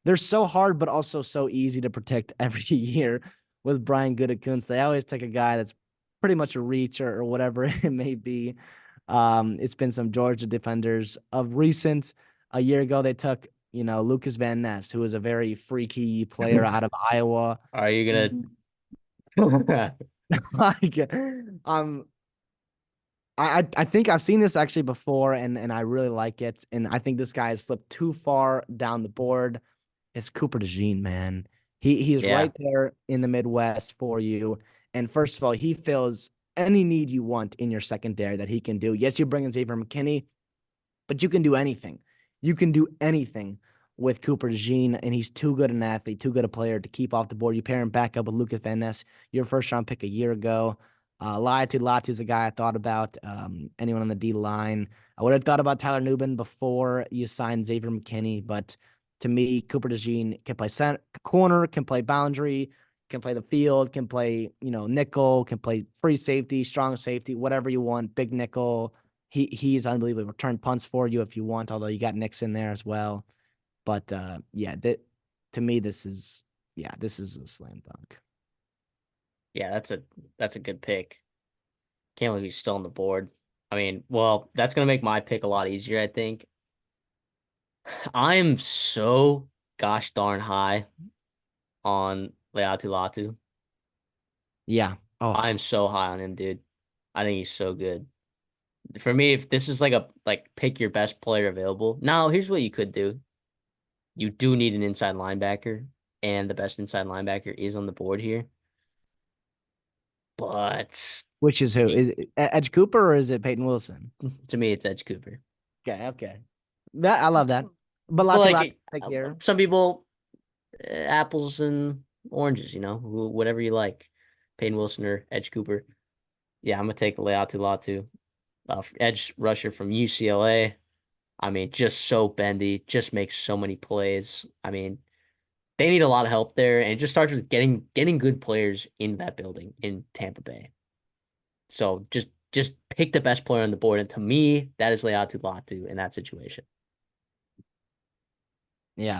they're so hard, but also so easy to protect every year with Brian Gutekunst. They always take a guy that's pretty much a reach or whatever it may be. It's been some Georgia defenders of recent. A year ago, they took, Lucas Van Ness, who is a very freaky player out of Iowa. are you And gonna? like, um, I think I've seen this actually before, and I really like it. And I think this guy has slipped too far down the board. It's Cooper DeJean, man. He is Yeah. right there in the Midwest for you. And first of all, he fills any need you want in your secondary that he can do. Yes, you bring in Xavier McKinney, but you can do anything. You can do anything with Cooper DeJean, and he's too good an athlete, too good a player to keep off the board. You pair him back up with Lucas Van Ness, your first round pick a year ago. Latu is a guy I thought about. Anyone on the D line. I would have thought about Tyler Nubin before you signed Xavier McKinney, but to me, Cooper DeJean can play center, corner, can play boundary, can play the field, can play, nickel, can play free safety, strong safety, whatever you want, big nickel. He's unbelievable. Return punts for you if you want, although you got Nix in there as well. But yeah, to me, this is a slam dunk. Yeah, that's a good pick. Can't believe he's still on the board. I mean, well, that's gonna make my pick a lot easier, I think. I'm so gosh darn high on Leatu Latu. Yeah. I'm Oh, so high on him, dude. I think he's so good. For me, if this is like pick your best player available. Now, here's what you could do. You do need an inside linebacker, and the best inside linebacker is on the board here. But which is who? it, Is it Edge Cooper or is it Peyton Wilson? to me, it's Edge Cooper. Okay, okay. That I love that. But But Lati pick here. some people, apples and oranges, whatever you like. Payne Wilson or Edge Cooper. Yeah, I'm gonna take Leatu Latu, edge rusher from UCLA. I mean, just so bendy, just makes so many plays. I mean, they need a lot of help there, and it just starts with getting good players in that building in Tampa Bay. So just pick the best player on the board, and to me, that is Leatu Latu in that situation. Yeah,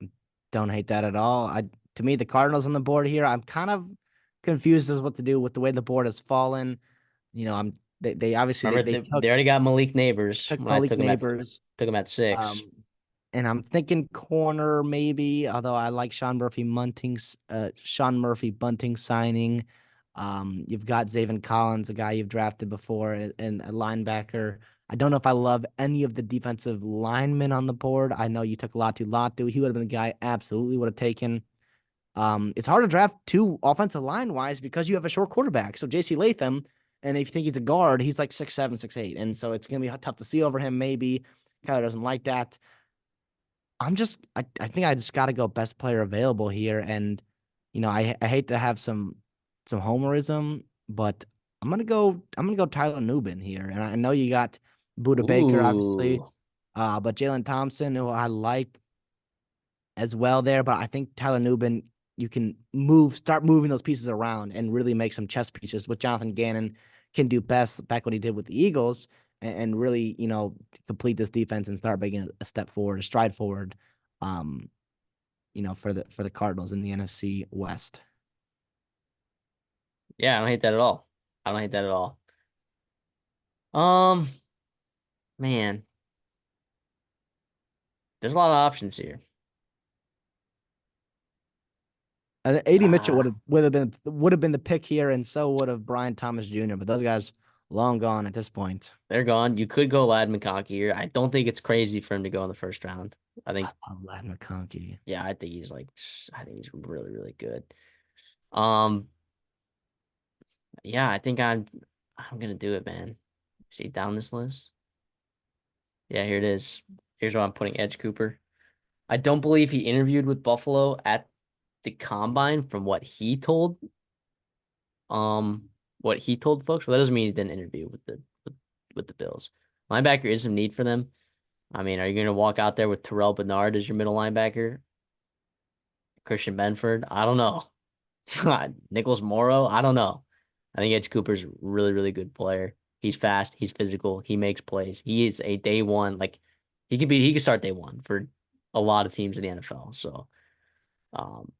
I don't hate that at all. To me, the Cardinals on the board here. I'm kind of confused as what to do with the way the board has fallen. They obviously Remember, they they already got Malik Neighbors took when I Malik Neighbors. took him at 6. Um, and I'm thinking corner maybe, although I like Sean Murphy Bunting signing. You've got Zaven Collins, a guy you've drafted before, and a linebacker. I don't know if I love any of the defensive linemen on the board. I know you took Latu. He would have been the guy I absolutely would have taken. It's hard to draft two offensive line wise because you have a short quarterback. So JC Latham, and if you think he's a guard, he's like 6'7", 6'8", and so it's gonna be tough to see over him. Maybe Kyler doesn't like that. I think I just got to go best player available here, and I hate to have some homerism, but I'm gonna go Tyler Nubin here, and I know you got Buda Baker obviously, Ooh. but Jalen Thompson, who I like as well there. But I think Tyler Nubin, you can start moving those pieces around and really make some chess pieces, what Jonathan Gannon can do best back what he did with the Eagles, and really, complete this defense and start making a step forward, a stride forward, um, for the Cardinals in the NFC West. Yeah, I don't hate that at all. I don't hate that at all. Um, man, there's a lot of options here. And AD Mitchell would Ah, have would have been the pick here, and so would have Brian Thomas Jr. But those guys long gone at this point. They're gone. You could go Lad McConkey here. I don't think it's crazy for him to go in the first round. I I think, love Lad McConkey. yeah, I think he's like, I think he's really, really good. Um, yeah, I'm gonna do it, man. See down this list. Yeah, here it is. Here's where I'm putting Edge Cooper. I don't believe he interviewed with Buffalo at the combine from um what he told folks, but that doesn't mean he didn't interview with the Bills. Linebacker is some need for them. I mean, are you gonna walk out there with Terrell Bernard as your middle linebacker? Christian Benford? I don't know. Nicholas Morrow? I don't know. I think Edge Cooper's a really, really good player. He's fast, he's physical, he makes plays. He is a day one, like he could start day one for a lot of teams in the NFL. So um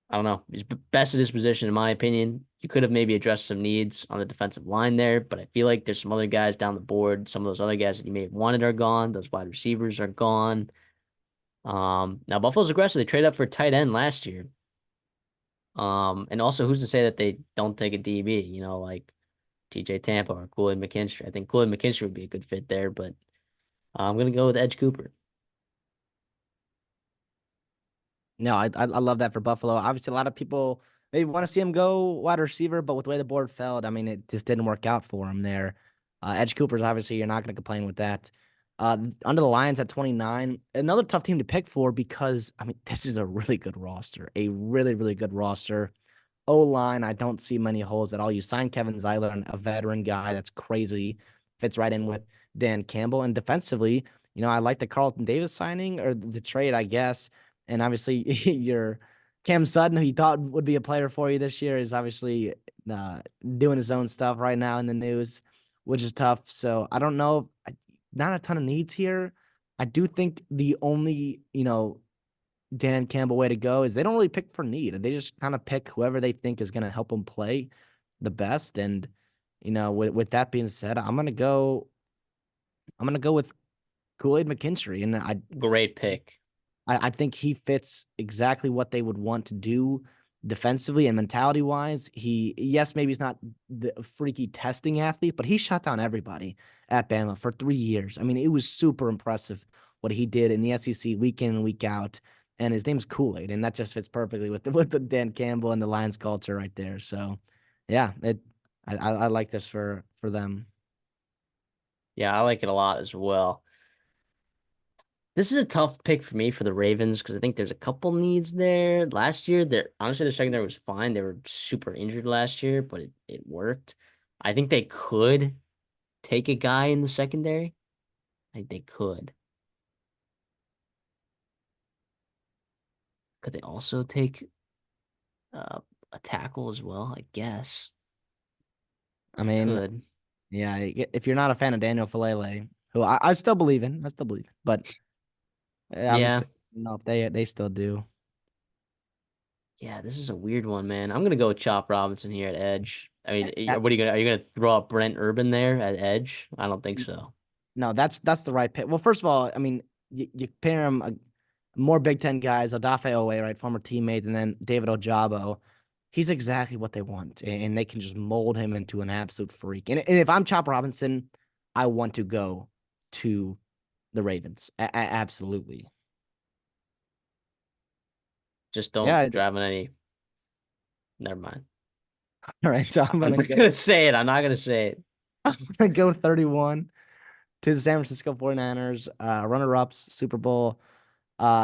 I don't know. He's best at his position, in my opinion. You could have maybe addressed some needs on the defensive line there, but I feel like there's some other guys down the board. Some of those other guys that you may have wanted are gone. Those wide receivers are gone. Now Buffalo's aggressive. They traded up for a tight end last year. And also, who's to say that they don't take a DB? Like TJ Tampa or Kool-Aid McKinstry. I think Kool-Aid McKinstry would be a good fit there, but I'm gonna go with Edge Cooper. No, I love that for Buffalo. Obviously, a lot of people maybe want to see him go wide receiver, but with the way the board fell, I mean, it just didn't work out for him there. Edge Cooper's obviously you're not going to complain with that. Under the Lions at 29, another tough team to pick for because I mean this is a really good roster, a really really good roster. O line, I don't see many holes at all. You signed Kevin Zeiler, a veteran guy that's crazy, fits right in with Dan Campbell. And defensively, I like the Carlton Davis signing or the trade, I guess. And obviously, your Cam Sutton, who you thought would be a player for you this year, is obviously uh, doing his own stuff right now in the news, which is tough. So I don't know. Not a ton of needs here. I do think the only, Dan Campbell way to go is they don't really pick for need. They just kind of pick whoever they think is going to help them play the best. And with that being said, I'm gonna go with Kool-Aid McKinstry, and Great pick. I think he fits exactly what they would want to do defensively and mentality wise. Yes, maybe he's not the freaky testing athlete, but he shut down everybody at Bama for 3 years. I mean, it was super impressive what he did in the SEC week in and week out. And his name's Kool-Aid, and that just fits perfectly with the Dan Campbell and the Lions culture right there. So, yeah, I like this for them. Yeah, I like it a lot as well. This is a tough pick for me for the Ravens because I think there's a couple needs there. Last year, their secondary was fine. They were super injured last year, but it worked. I think they could take a guy in the secondary. I think they could. Could they also take uh, a tackle as well? I guess I they mean, could. yeah, if you're not a fan of Daniel Falele, who I still believe in, but Yeah, obviously, no, if they still do. yeah. This is a weird one, man. I'm gonna go with Chop Robinson here at edge. I mean, That, what are you gonna throw up Brent Urban there at edge? I don't think so. no, that's the right pick. Well, first of all, I mean, you pair him more Big Ten guys, Odafe Owe, right, former teammate, and then David Ojabo. He's exactly what they want, and they can just mold him into an absolute freak. And if I'm Chop Robinson, I want to go to the Ravens. Absolutely. Just don't Yeah. drive on any. Never mind. All right. So I'm I'm gonna not go. gonna say it. I'm not gonna say it. I'm gonna go 31 to the San Francisco 49ers, runner-ups, Super Bowl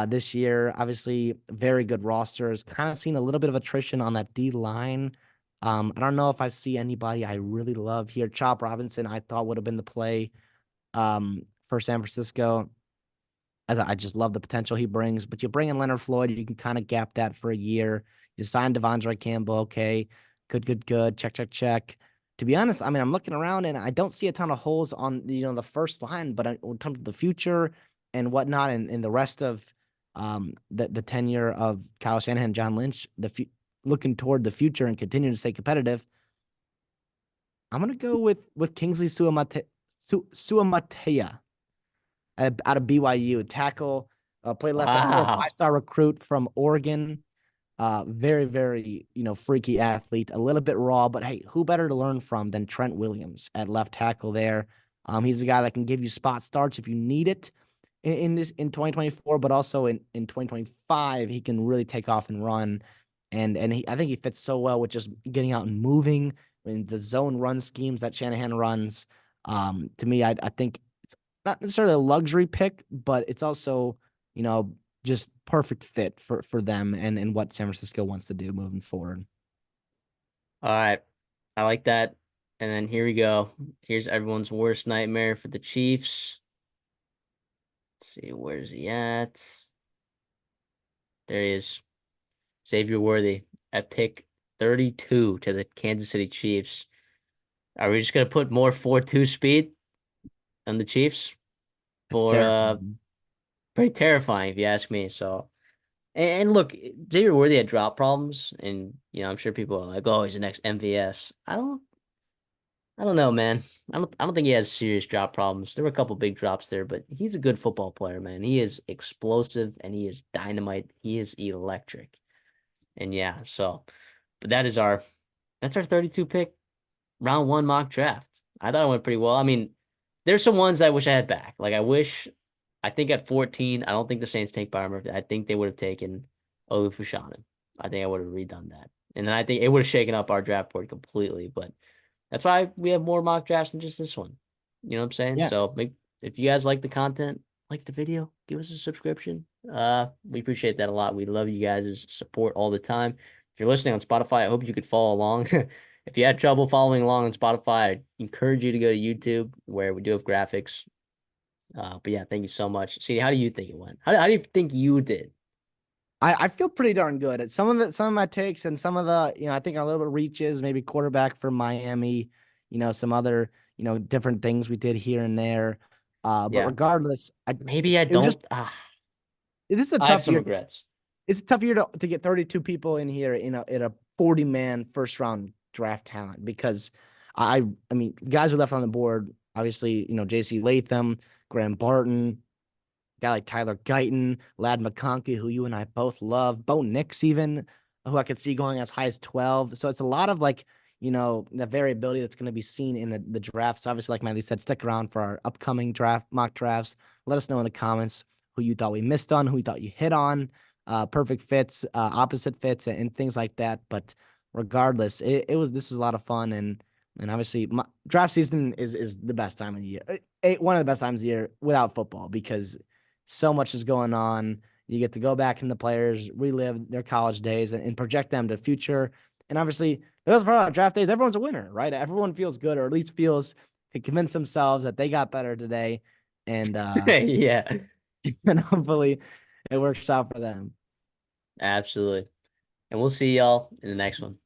this year. Obviously, very good rosters. Kind of seen a little bit of attrition on that D line. I don't know if I see anybody I really love here. Chop Robinson, I thought would have been the play for San Francisco. As I just love the potential he brings. But you bring in Leonard Floyd, you can kind of gap that for a year. You sign Devondre Campbell, okay, good, check, check, check. To be honest, I mean, I'm looking around and I don't see a ton of holes on the first line, but in terms of the future and whatnot, and the rest of the tenure of Kyle Shanahan, John Lynch, looking toward the future and continuing to stay competitive, I'm gonna go with Kingsley Suamatea out of BYU, tackle, played left tackle, Wow. 5-star recruit from Oregon. Very, very, freaky athlete, a little bit raw, but hey, who better to learn from than Trent Williams at left tackle there? He's a guy that can give you spot starts if you need it in 2024, but also in 2025, he can really take off and run. And I think he fits so well with just getting out and moving in the zone run schemes that Shanahan runs. To me, I think it's not necessarily a luxury pick, but it's also, you know, just perfect fit for them and what San Francisco wants to do moving forward. All right. I like that. And then here we go. Here's everyone's worst nightmare for the Chiefs. Let's see, where's he at? There he is. Xavier Worthy at pick 32 to the Kansas City Chiefs. Are we just gonna put more 4-2 speed on the Chiefs It's for terrifying. pretty terrifying if you ask me. So and look, Xavier Worthy had drop problems, and I'm sure people are like, "Oh, he's the next MVS." I don't know, man. I don't think he has serious drop problems. There were a couple big drops there, but he's a good football player, man. He is explosive and he is dynamite. He is electric. And yeah, so but that's our 32 pick round one mock draft. I thought it went pretty well. I mean, there's some ones I wish I had back. Like I think at 14, I don't think the Saints take Byron Murphy. I think they would have taken Olu Fushanen. I think I would have redone that. And then I think it would have shaken up our draft board completely. But that's why we have more mock drafts than just this one. You know what I'm saying? Yeah. So if you guys like the content, like the video, give us a subscription. We appreciate that a lot. We love you guys' support all the time. If you're listening on Spotify, I hope you could follow along. If you had trouble following along on Spotify, I encourage you to go to YouTube where we do have graphics. But yeah, thank you so much. See, how do you think it went? How do you think you did? I feel pretty darn good at some of my takes and some of the, I think a little bit of reaches, maybe quarterback for Miami, some other, different things we did here and there. But Yeah, regardless, maybe I it was just don't. this is a I have tough some year. regrets. It's a tough year to get 32 people in here in a 40-man first round draft talent because I mean guys were left on the board, obviously, JC Latham, Graham Barton, guy like Tyler Guyton, Lad McConkey, who you and I both love, Bo Nix even, who I could see going as high as 12. So it's a lot of like, the variability that's going to be seen in the draft. So obviously, like Mandy said, stick around for our upcoming mock drafts. Let us know in the comments who you thought we missed on, who you thought you hit on, perfect fits, opposite fits, and things like that. But regardless, this is a lot of fun and obviously draft season is the best time of the year. One of the best times of the year without football because so much is going on. You get to go back in the players, relive their college days, and project them to the future. And obviously, the best part about draft days, everyone's a winner, right? Everyone feels good, or at least can convince themselves that they got better today, and Yeah, and hopefully it works out for them. absolutely. And we'll see y'all in the next one.